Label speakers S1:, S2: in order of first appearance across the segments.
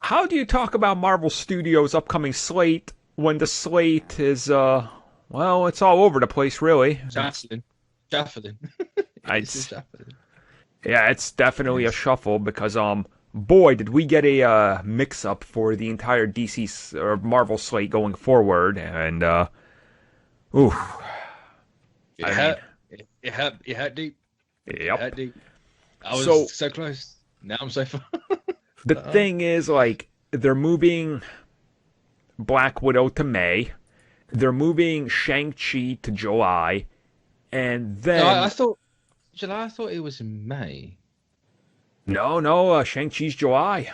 S1: how do you talk about Marvel Studios' upcoming slate when the slate is, well, it's all over the place, really. It's,
S2: Shuffling, shuffling. It's just
S1: it's,
S2: shuffling.
S1: yeah, it's definitely a
S2: It's
S1: shuffle because, boy, did we get a mix-up for the entire DC or Marvel slate going forward, and ooh,
S2: it
S1: I mean,
S2: hurt. It hurt deep. It
S1: yep.
S2: hurt deep. I was
S1: So
S2: so close. Now I'm so far.
S1: the
S2: Uh,
S1: thing is, like, they're moving Black Widow to May, they're moving Shang-Chi to July, and
S2: no, I
S1: then
S2: thought July. I thought it was in May.
S1: no, Shang-Chi's July.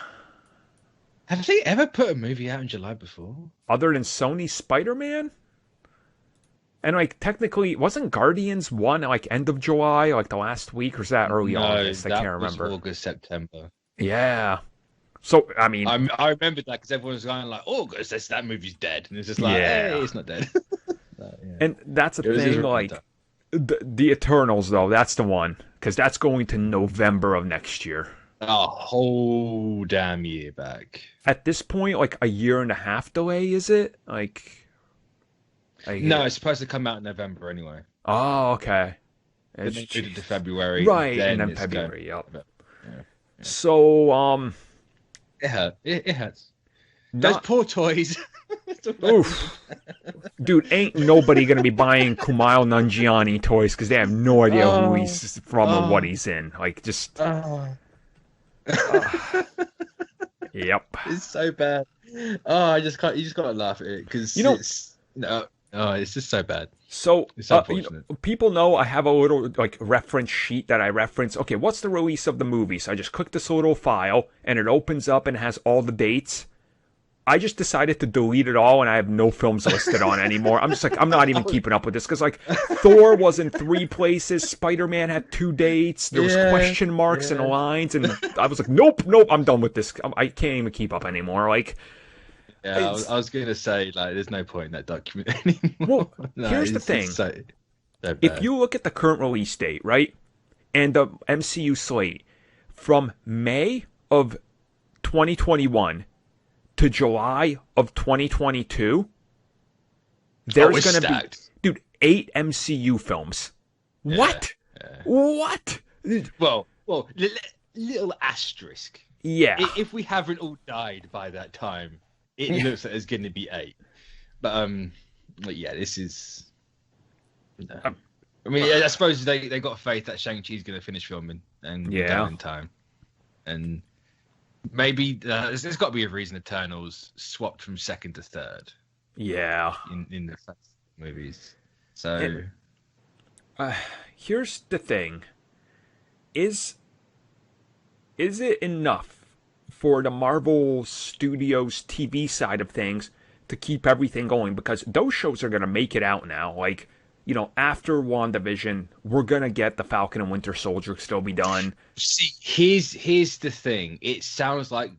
S2: Have they ever put a movie out in July before?
S1: Other than Sony's Spider-Man, and like technically, wasn't Guardians one like end of July, like the last week, or is that early
S2: No,
S1: August? I
S2: that
S1: can't
S2: was
S1: remember.
S2: August, September.
S1: Yeah. So I mean,
S2: I remember that because everyone was going like, "August, that movie's dead," and it's just like, "Hey,
S1: yeah.
S2: it's not dead." Yeah.
S1: And that's the
S2: It was
S1: thing.
S2: around
S1: Like
S2: that.
S1: the Eternals, though, that's the one because that's going to November of next year.
S2: A whole damn year back.
S1: At this point, like a year and a half delay, is it?
S2: No,
S1: Like,
S2: it's supposed to come out in November anyway.
S1: oh, okay.
S2: Then
S1: It's
S2: they moved it to
S1: jeez.
S2: February.
S1: Right, and
S2: Then
S1: then
S2: it's going.
S1: February. Yep.
S2: Yeah, yeah.
S1: So,
S2: It hurt. It hurts. Those
S1: not
S2: poor toys.
S1: oof, dude. Ain't nobody gonna be buying Kumail Nanjiani toys because they have no idea who
S2: Oh,
S1: he's from or what
S2: oh,
S1: he's in. Like, just,
S2: oh.
S1: yep.
S2: It's so bad. Oh, I just can't. You just gotta laugh at it because
S1: You know,
S2: it's no. Oh, it's just so bad.
S1: so,
S2: It's
S1: you
S2: unfortunate.
S1: know, people know I have a little like reference sheet that I reference. Okay, what's the release of the movie? So I just click this little file, and it opens up and has all the dates. I just decided to delete it all, and I have no films listed on anymore. I'm just like, I'm not even keeping up with this because like Thor was in three places, Spider-Man had two dates, there was
S2: Yeah,
S1: question marks and
S2: yeah.
S1: lines, and I was like, nope, I'm done with this. I can't even keep up anymore. Like,
S2: Yeah,
S1: it's
S2: I was gonna say like, there's no point in that document anymore.
S1: well,
S2: No,
S1: here's the
S2: it's
S1: thing:
S2: so
S1: if
S2: bad.
S1: you look at the current release date, right, and the MCU slate from May of 2021 to July of 2022,
S2: Oh,
S1: there's
S2: it's
S1: gonna be,
S2: stacked.
S1: dude, 8 MCU films.
S2: Yeah,
S1: What?
S2: yeah.
S1: What?
S2: Well, little asterisk.
S1: Yeah.
S2: If we haven't all died by that time, it looks like there's going to be eight. But yeah, this is. No.
S1: Um,
S2: I mean, I suppose they got faith that Shang-Chi's going to finish filming and be done
S1: yeah.
S2: in time, and maybe there's got to be a reason Eternals swapped from second to third
S1: Yeah.
S2: in the first movies.
S1: And
S2: So
S1: uh, here's the thing: is is it enough for the Marvel Studios TV side of things to keep everything going? Because those shows are gonna make it out now. Like, you know, after WandaVision, we're gonna get the Falcon and Winter Soldier still be done.
S2: see, here's the thing. It sounds like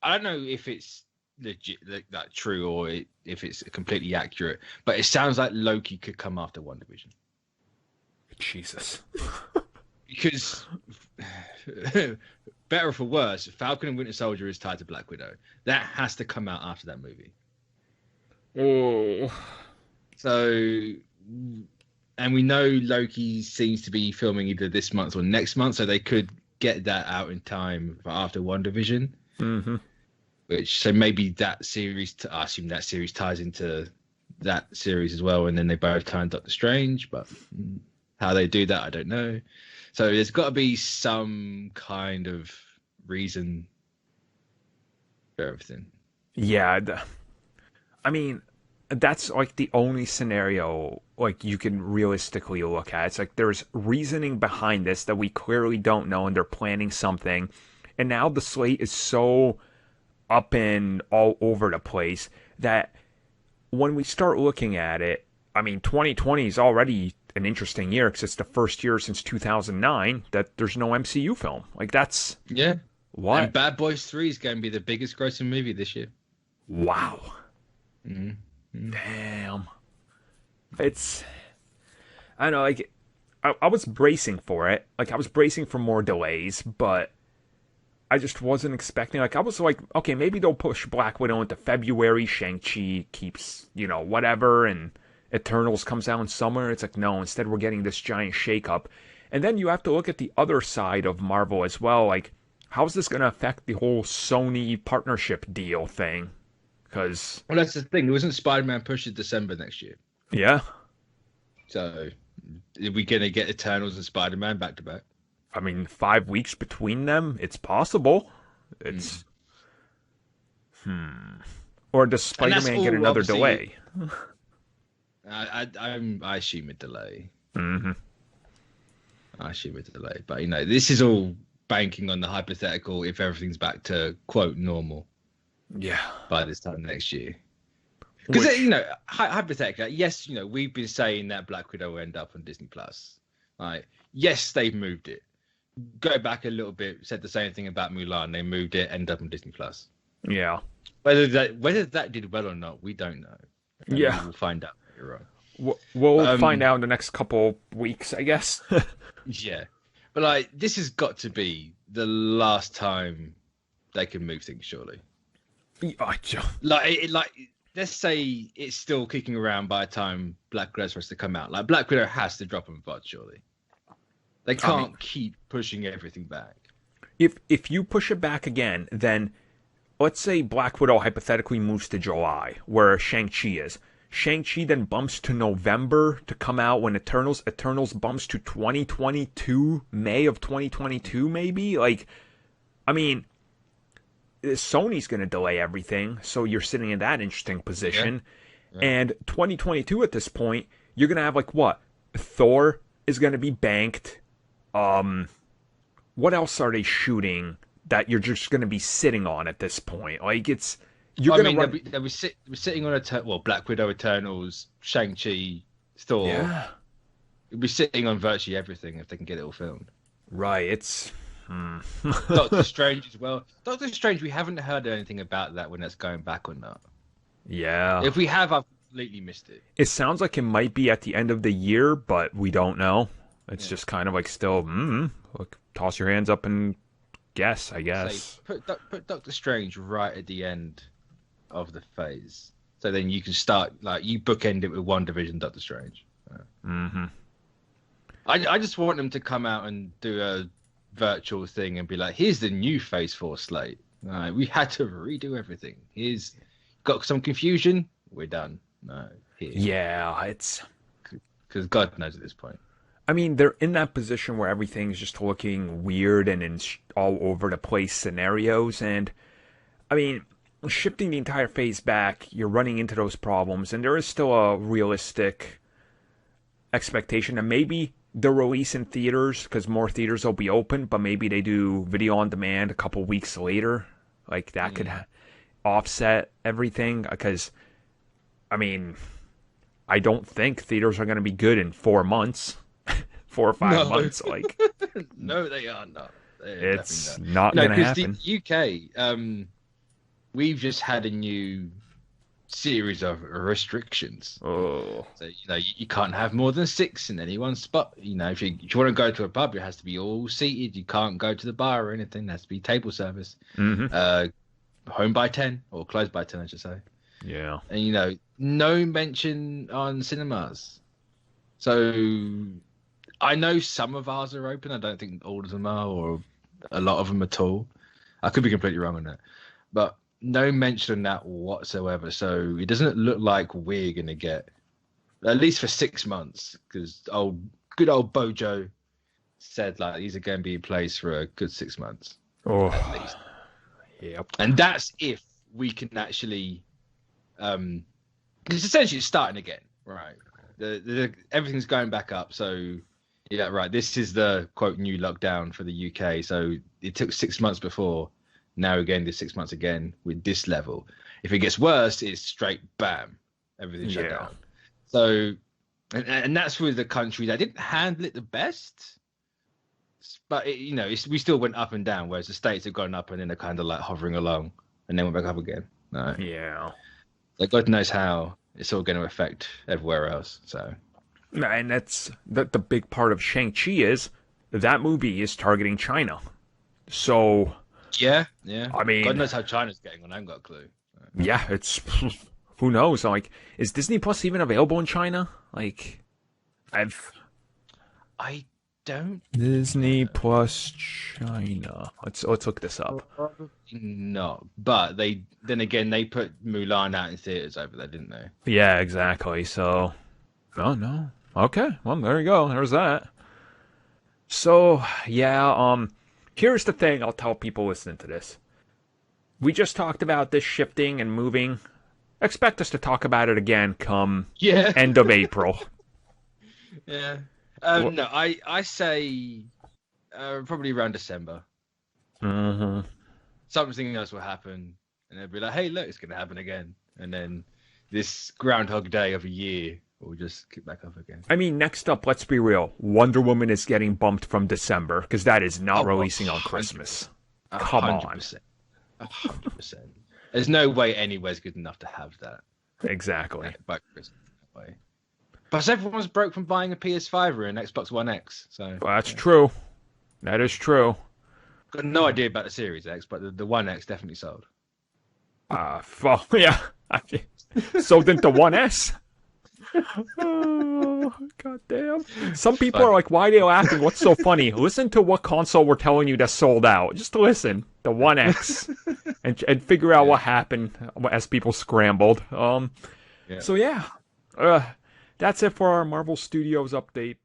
S2: I don't know if it's legit like that true or if it's completely accurate, but it sounds like Loki could come after One Division
S1: Jesus.
S2: because better or for worse, Falcon and Winter Soldier is tied to Black Widow. That has to come out after that movie.
S1: Oh.
S2: So, and we know Loki seems to be filming either this month or next month, so they could get that out in time for after One Division.
S1: Mm-hmm.
S2: Which so maybe that series, I assume that series ties into that series as well, and then they both tie in Doctor Strange. But how they do that, I don't know. So there's got to be some kind of reason for everything.
S1: Yeah. I mean, that's like the only scenario like you can realistically look at. It's like there's reasoning behind this that we clearly don't know, and they're planning something. And now the slate is so up and all over the place that when we start looking at it, I mean, 2020 is already an interesting year because it's the first year since 2009 that there's no MCU film. Like, that's
S2: Yeah, and
S1: what?
S2: Bad Boys 3 is going to be the biggest grossing movie this year.
S1: Wow.
S2: Mm-hmm.
S1: Damn. It's, I don't know, like, I was bracing for it. Like, I was bracing for more delays, but I just wasn't expecting. Like, I was like, okay, maybe they'll push Black Widow into February. Shang-Chi keeps, whatever, and Eternals comes out in summer. It's like, no, instead we're getting this giant shakeup. And then you have to look at the other side of Marvel as well. Like, how's this going to affect the whole Sony partnership deal thing? Because,
S2: well, that's the thing. It wasn't Spider-Man pushed to December next year.
S1: yeah.
S2: So, are we going to get Eternals and Spider-Man back to back?
S1: I mean, 5 weeks between them, it's possible. It's, Or does Spider-Man get another delay?
S2: I assume a delay.
S1: Mm-hmm.
S2: I assume a delay. But, this is all banking on the hypothetical if everything's back to, quote, normal.
S1: Yeah.
S2: By this time next year. Because, hypothetically, yes, we've been saying that Black Widow will end up on Disney+. Like, yes, they've moved it. Go back a little bit, said the same thing about Mulan. They moved it, end up on Disney+.
S1: Yeah.
S2: Whether that did well or not, we don't know.
S1: Yeah.
S2: We'll find out later
S1: on. We'll find out in the next couple weeks, I guess.
S2: Yeah. But, like, this has got to be the last time they can move things, surely. Let's say it's still kicking around by the time Black Widow's supposed to come out. Like, Black Widow has to drop on VOD, surely. They can't keep pushing everything back.
S1: If you push it back again, then let's say Black Widow hypothetically moves to July, where Shang-Chi is. Shang-Chi then bumps to November to come out when Eternals bumps to 2022, May of 2022, maybe? Like, I mean, Sony's going to delay everything, so you're sitting in that interesting position. Yeah. And 2022 at this point, you're going to have, like, what? Thor is going to be banked. What else are they shooting that you're just going to be sitting on at this point? Like, it's...
S2: They'll be sitting on Black Widow, Eternals, Shang-Chi, Thor.
S1: Yeah.
S2: You'll be sitting on virtually everything if they can get it all filmed.
S1: Right, it's...
S2: Doctor Strange as well. Doctor Strange, we haven't heard anything about that when that's going back or not.
S1: Yeah.
S2: If we have, I've completely missed it.
S1: It sounds like it might be at the end of the year, but we don't know. It's just kind of like still, look, toss your hands up and guess, I guess.
S2: Put Doctor Strange right at the end of the phase. So then you can start, like, you bookend it with WandaVision, Doctor Strange.
S1: Mm-hmm.
S2: I just want them to come out and do a virtual thing and be like, here's the new Phase 4 slate. We had to redo everything. Here's got some confusion. We're done.
S1: Yeah, it's...
S2: Because God knows at this point.
S1: I mean, they're in that position where everything's just looking weird and in all over the place scenarios. And, I mean, shifting the entire phase back, you're running into those problems. And there is still a realistic expectation that maybe they'll release in theaters because more theaters will be open, but maybe they do video on demand a couple weeks later. Like, that could offset everything. Because, I mean, I don't think theaters are going to be good in 4 months. 4 or 5 months, like.
S2: No, they are not.
S1: It's not going to happen.
S2: The UK, we've just had a new series of restrictions.
S1: Oh.
S2: So, you can't have more than 6 in any one spot. If you want to go to a pub, it has to be all seated. You can't go to the bar or anything. It has to be table service.
S1: Mm-hmm.
S2: Home by 10, or closed by 10, I should say.
S1: Yeah.
S2: And, no mention on cinemas. So... I know some of ours are open. I don't think all of them are, or a lot of them at all. I could be completely wrong on that. But no mention of that whatsoever. So it doesn't look like we're going to get, at least for 6 months, because good old Bojo said, like, these are going to be in place for a good 6 months.
S1: Oh,
S2: at least.
S1: Yep.
S2: And that's if we can actually, because essentially it's starting again, right? Everything's going back up, so... Yeah, right. This is the, quote, new lockdown for the UK. So it took 6 months before. Now we're getting to 6 months again with this level. If it gets worse, it's straight bam. Everything shut down. So, and that's with the country that didn't handle it the best. But, we still went up and down, whereas the States have gone up and then they're kind of like hovering along and then went back up again. No.
S1: Yeah.
S2: So God knows how it's all going to affect everywhere else. So...
S1: And that's the big part of Shang-Chi is that movie is targeting China. So
S2: Yeah, yeah.
S1: I mean,
S2: God knows how China's getting on. I haven't got a clue.
S1: yeah, it's who knows? Like, is Disney Plus even available in China? Like, I've
S2: I don't
S1: Disney
S2: know.
S1: Plus China. Let's look this up.
S2: Probably not. But then again they put Mulan out in theaters over there, didn't they?
S1: Yeah, exactly. So, oh no. Okay, well there you go. There's that. So yeah, here's the thing. I'll tell people listening to this. We just talked about this shifting and moving. Expect us to talk about it again come
S2: Yeah.
S1: end of April.
S2: Yeah.
S1: Well,
S2: No, I say probably around December.
S1: mhm.
S2: Something else will happen, and they'll be like, "Hey, look, it's going to happen again," and then this Groundhog Day of a year will just kick back up again.
S1: I mean, next up, let's be real. Wonder Woman is getting bumped from December because that is not
S2: Oh,
S1: releasing on Christmas. Come on.
S2: 100%. 100%. There's no way anywhere's good enough to have that
S1: Exactly.
S2: by Christmas that way. But everyone's broke from buying a PS5 or an Xbox One X, so
S1: Well, that's true. That is true.
S2: got no idea about the Series X, but the One X definitely sold.
S1: Well, yeah. Sold into 1S. Oh, God damn. Some people are like, why are they laughing? What's so funny? Listen to what console we're telling you that sold out. Just listen. The 1X. and figure out what happened as people scrambled.
S2: Yeah.
S1: So, yeah. That's it for our Marvel Studios update.